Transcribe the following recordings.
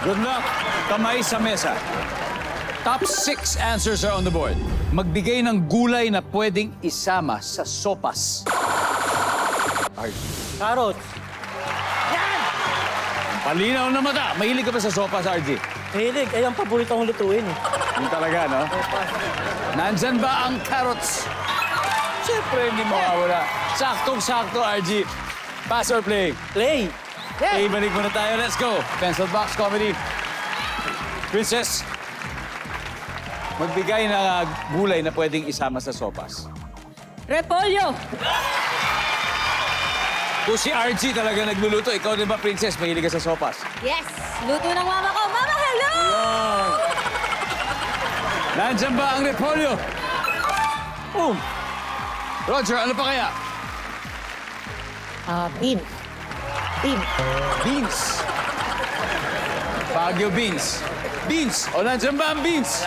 Good luck. Kamay sa mesa. Top 6 answers are on the board. Magbigay ng gulay na pwedeng isama sa sopas. Carrots. Palinaw na mata. Mahilig ka ba sa sopas, RG? Mahilig. Ay, ang paborito kong lutuin. Yung talaga, no? Nandyan ba ang carrots? Siyempre, hindi mawawala. Saktong-sakto, RG. Pass or play? Play. Okay, balik muna tayo. Let's go. Pencil box comedy. Princess, magbigay ng gulay na pwedeng isama sa sopas. Repolyo. Kung si RG talaga nagluluto, ikaw din ba, Princess? Mahilig ka sa sopas? Yes. Luto ng mama ko. Mama, hello! Nandyan ba ang repolyo? Roger, ano pa kaya? Bean. Bean. Beans. Baguio beans. Beans. O, nandyan ba ang beans?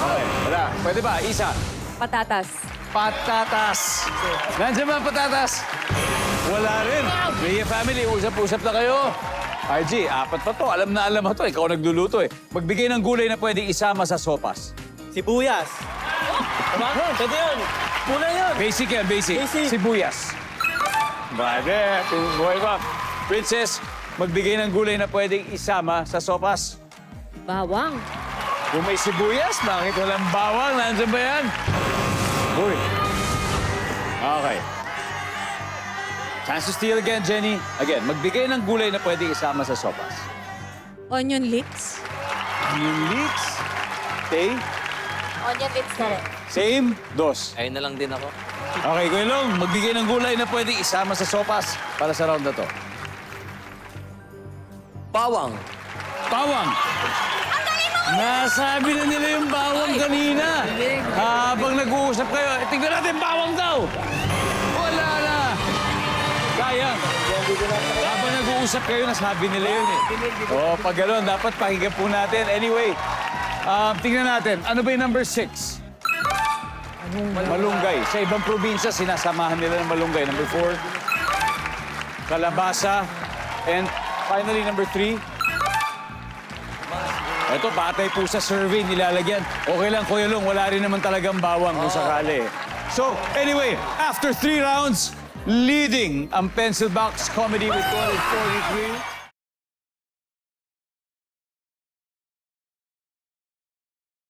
Okay, wala. Pwede ba? Isa. Patatas. Patatas. Nandyan ba ang patatas? Wala rin. Rhea family, usap-usap na kayo. RG, apat pa to. Alam na alam mo to. Ikaw nagluluto eh. Magbigay ng gulay na pwede isama sa sopas. Sibuyas. Tama? Pwede yun. Muna yun. Basic yan, basic. Basic. Sibuyas. Bade, buhay pa. Princess, magbigay ng gulay na pwedeng isama sa sopas. Bawang. Kung may sibuyas, bakit walang bawang? Nandiyan ba yan? Uy. Okay. Chance to steal again, Jenny. Again, magbigay ng gulay na pwedeng isama sa sopas. Onion leeks. Yung leeks. Okay. Onion leeks na rin. Same. Dos. Ayun na lang din ako. Okay, Kuya Long, magbigay ng gulay na pwedeng isama sa sopas para sa round na to. Bawang. Bawang. Nasabi na nila yung bawang kanina. Habang nag-uusap kayo, tingnan natin, bawang daw. Wala na. Sayang. Habang nag-uusap kayo, nasabi nila yun eh. Pag gano'n, dapat pakinggan po natin. Anyway, tingnan natin, ano ba yung number 6? Malunggay. Sa ibang probinsya, sinasamahan nila ng malunggay. Number 4, kalabasa. And finally, number 3, ito, batay po sa survey, nilalagyan. Okay lang, Kuya Long, wala rin naman talagang bawang kung sakali. So, anyway, after 3 rounds, leading ang Pencil Box Comedy with 243.